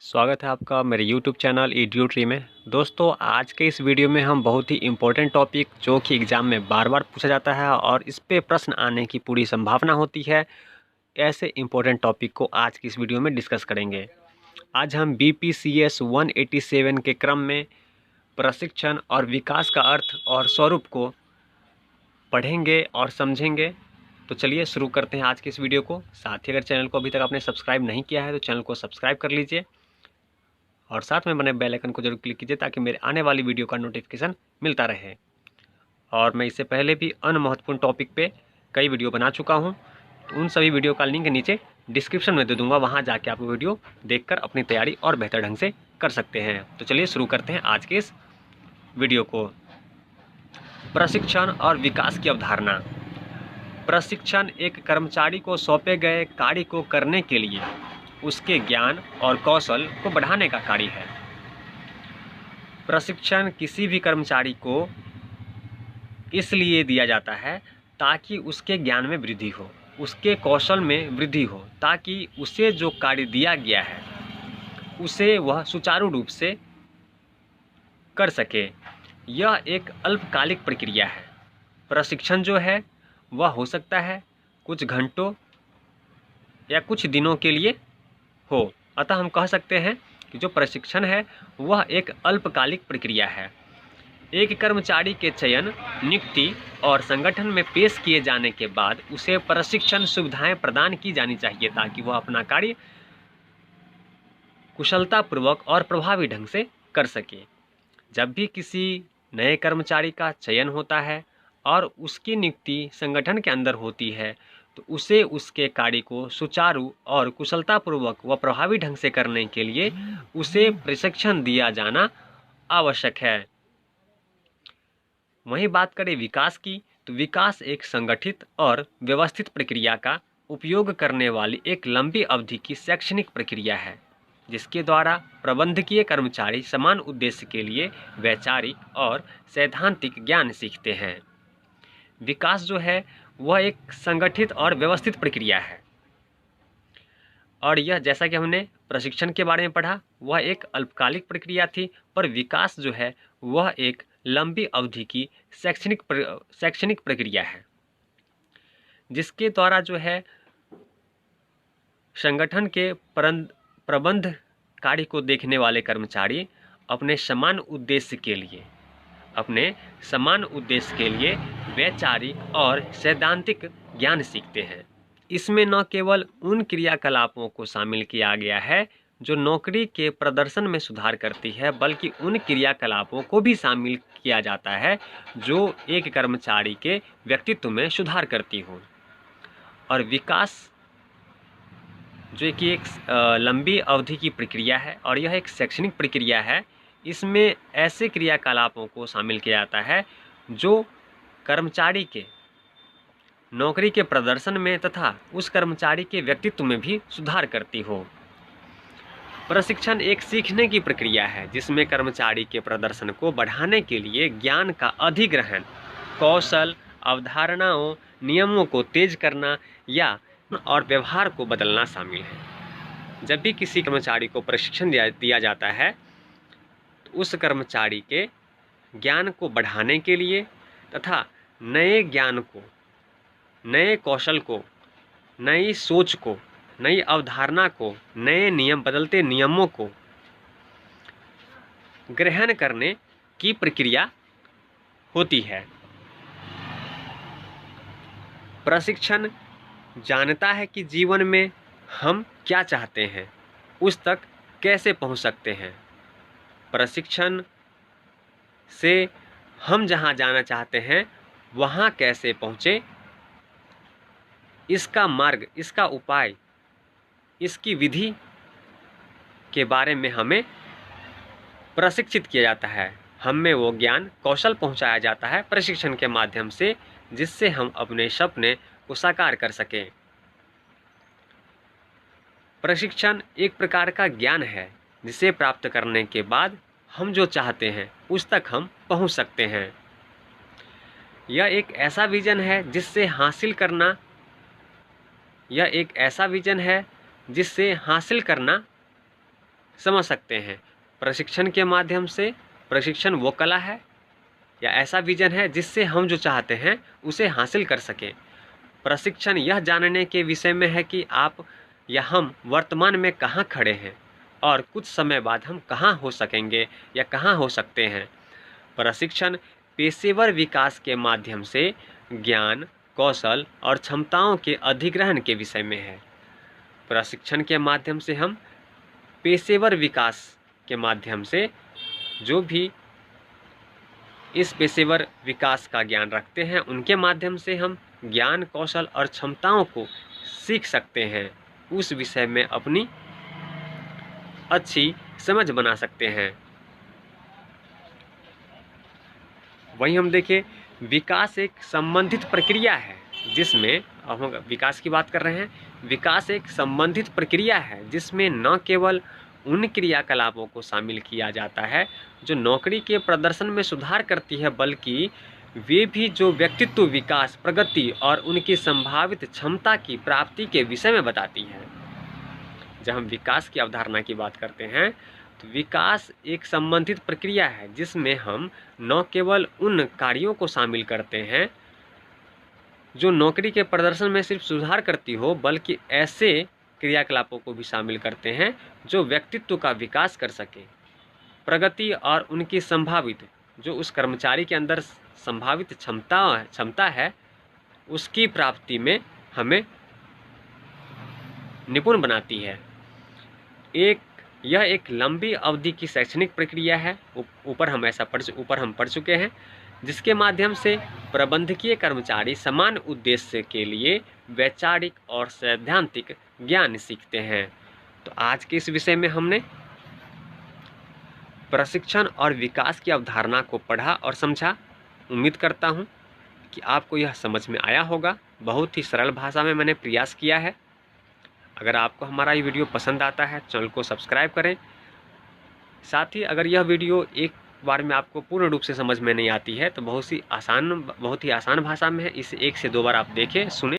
स्वागत है आपका मेरे YouTube चैनल EduTree में। दोस्तों, आज के इस वीडियो में हम बहुत ही इम्पोर्टेंट टॉपिक जो कि एग्ज़ाम में बार बार पूछा जाता है और इस पे प्रश्न आने की पूरी संभावना होती है, ऐसे इम्पोर्टेंट टॉपिक को आज की इस वीडियो में डिस्कस करेंगे। आज हम BPCS 187 के क्रम में प्रशिक्षण और विकास का अर्थ और स्वरूप को पढ़ेंगे और समझेंगे। तो चलिए शुरू करते हैं आज की इस वीडियो को। साथ ही अगर चैनल को अभी तक आपने सब्सक्राइब नहीं किया है तो चैनल को सब्सक्राइब कर लीजिए और साथ में बने बेल आइकन को जरूर क्लिक कीजिए ताकि मेरे आने वाली वीडियो का नोटिफिकेशन मिलता रहे। और मैं इससे पहले भी अन्य महत्वपूर्ण टॉपिक पे कई वीडियो बना चुका हूं, तो उन सभी वीडियो का लिंक नीचे डिस्क्रिप्शन में दे दूंगा, वहां जाके आप वीडियो देखकर अपनी तैयारी और बेहतर ढंग से कर सकते हैं। तो चलिए शुरू करते हैं आज के इस वीडियो को। प्रशिक्षण और विकास की अवधारणा। प्रशिक्षण एक कर्मचारी को सौंपे गए कार्य को करने के लिए उसके ज्ञान और कौशल को बढ़ाने का कार्य है। प्रशिक्षण किसी भी कर्मचारी को इसलिए दिया जाता है ताकि उसके ज्ञान में वृद्धि हो, उसके कौशल में वृद्धि हो, ताकि उसे जो कार्य दिया गया है उसे वह सुचारू रूप से कर सके। यह एक अल्पकालिक प्रक्रिया है। प्रशिक्षण जो है वह हो सकता है कुछ घंटों या कुछ दिनों के लिए हो, अतः हम कह सकते हैं कि जो प्रशिक्षण है वह एक अल्पकालिक प्रक्रिया है। एक कर्मचारी के चयन, नियुक्ति और संगठन में पेश किए जाने के बाद उसे प्रशिक्षण सुविधाएं प्रदान की जानी चाहिए ताकि वह अपना कार्य कुशलतापूर्वक और प्रभावी ढंग से कर सके। जब भी किसी नए कर्मचारी का चयन होता है और उसकी नियुक्ति संगठन के अंदर होती है तो उसे उसके कार्य को सुचारू और कुशलतापूर्वक व प्रभावी ढंग से करने के लिए उसे प्रशिक्षण दिया जाना आवश्यक है। वहीं बात करें विकास की, तो विकास एक संगठित और व्यवस्थित प्रक्रिया का उपयोग करने वाली एक लंबी अवधि की शैक्षणिक प्रक्रिया है जिसके द्वारा प्रबंधकीय कर्मचारी समान उद्देश्य के लिए वैचारिक और सैद्धांतिक ज्ञान सीखते हैं। विकास जो है वह एक संगठित और व्यवस्थित प्रक्रिया है और यह, जैसा कि हमने प्रशिक्षण के बारे में पढ़ा, वह एक अल्पकालिक प्रक्रिया थी, पर विकास जो है वह एक लंबी अवधि की शैक्षणिक प्रक्रिया है जिसके द्वारा जो है संगठन के प्रबंध कार्य को देखने वाले कर्मचारी अपने समान उद्देश्य के लिए वैचारिक और सैद्धांतिक ज्ञान सीखते हैं। इसमें न केवल उन क्रियाकलापों को शामिल किया गया है जो नौकरी के प्रदर्शन में सुधार करती है, बल्कि उन क्रियाकलापों को भी शामिल किया जाता है जो एक कर्मचारी के व्यक्तित्व में सुधार करती हो। और विकास जो कि एक लंबी अवधि की प्रक्रिया है और यह एक शैक्षणिक प्रक्रिया है। इसमें ऐसे क्रियाकलापों को शामिल किया जाता है जो कर्मचारी के नौकरी के प्रदर्शन में तथा उस कर्मचारी के व्यक्तित्व में भी सुधार करती हो। प्रशिक्षण एक सीखने की प्रक्रिया है जिसमें कर्मचारी के प्रदर्शन को बढ़ाने के लिए ज्ञान का अधिग्रहण, कौशल, अवधारणाओं, नियमों को तेज करना या और व्यवहार को बदलना शामिल है। जब भी किसी कर्मचारी को प्रशिक्षण दिया जाता है तो उस कर्मचारी के ज्ञान को बढ़ाने के लिए तथा नए ज्ञान को, नए कौशल को, नई सोच को, नई अवधारणा को, नए नियम, बदलते नियमों को ग्रहण करने की प्रक्रिया होती है। प्रशिक्षण जानता है कि जीवन में हम क्या चाहते हैं, उस तक कैसे पहुंच सकते हैं। प्रशिक्षण से हम जहां जाना चाहते हैं वहां कैसे पहुंचे, इसका मार्ग, इसका उपाय, इसकी विधि के बारे में हमें प्रशिक्षित किया जाता है। हमें वो ज्ञान, कौशल पहुंचाया जाता है प्रशिक्षण के माध्यम से, जिससे हम अपने सपने को साकार कर सकें। प्रशिक्षण एक प्रकार का ज्ञान है जिसे प्राप्त करने के बाद हम जो चाहते हैं उस तक हम पहुंच सकते हैं। यह एक ऐसा विजन है जिससे हासिल करना समझ सकते हैं। प्रशिक्षण के माध्यम से, प्रशिक्षण वो कला है या ऐसा विजन है जिससे हम जो चाहते हैं उसे हासिल कर सकें। प्रशिक्षण यह जानने के विषय में है कि आप या हम वर्तमान में कहाँ खड़े हैं और कुछ समय बाद हम कहाँ हो सकेंगे या कहाँ हो सकते हैं। प्रशिक्षण पेशेवर विकास के माध्यम से ज्ञान, कौशल और क्षमताओं के अधिग्रहण के विषय में है। प्रशिक्षण के माध्यम से हम पेशेवर विकास के माध्यम से जो भी इस पेशेवर विकास का ज्ञान रखते हैं उनके माध्यम से हम ज्ञान, कौशल और क्षमताओं को सीख सकते हैं, उस विषय में अपनी अच्छी समझ बना सकते हैं। वहीं हम देखें, विकास एक संबंधित प्रक्रिया है जिसमें, अब हम विकास की बात कर रहे हैं, विकास एक संबंधित प्रक्रिया है जिसमें न केवल उन क्रियाकलापों को शामिल किया जाता है जो नौकरी के प्रदर्शन में सुधार करती है, बल्कि वे भी जो व्यक्तित्व विकास, प्रगति और उनकी संभावित क्षमता की प्राप्ति के विषय में बताती है। जब हम विकास की अवधारणा की बात करते हैं तो विकास एक संबंधित प्रक्रिया है जिसमें हम न केवल उन कार्यों को शामिल करते हैं जो नौकरी के प्रदर्शन में सिर्फ सुधार करती हो, बल्कि ऐसे क्रियाकलापों को भी शामिल करते हैं जो व्यक्तित्व का विकास कर सके, प्रगति और उनकी संभावित, जो उस कर्मचारी के अंदर संभावित क्षमता है उसकी प्राप्ति में हमें निपुण बनाती है। यह एक लंबी अवधि की शैक्षणिक प्रक्रिया है, ऊपर हम पढ़ चुके हैं, जिसके माध्यम से प्रबंधकीय कर्मचारी समान उद्देश्य के लिए वैचारिक और सैद्धांतिक ज्ञान सीखते हैं। तो आज के इस विषय में हमने प्रशिक्षण और विकास की अवधारणा को पढ़ा और समझा। उम्मीद करता हूँ कि आपको यह समझ में आया होगा। बहुत ही सरल भाषा में मैंने प्रयास किया है। अगर आपको हमारा ये वीडियो पसंद आता है, चैनल को सब्सक्राइब करें। साथ ही अगर यह वीडियो एक बार में आपको पूर्ण रूप से समझ में नहीं आती है तो बहुत ही आसान भाषा में है, इसे 1 से 2 बार आप देखें, सुने।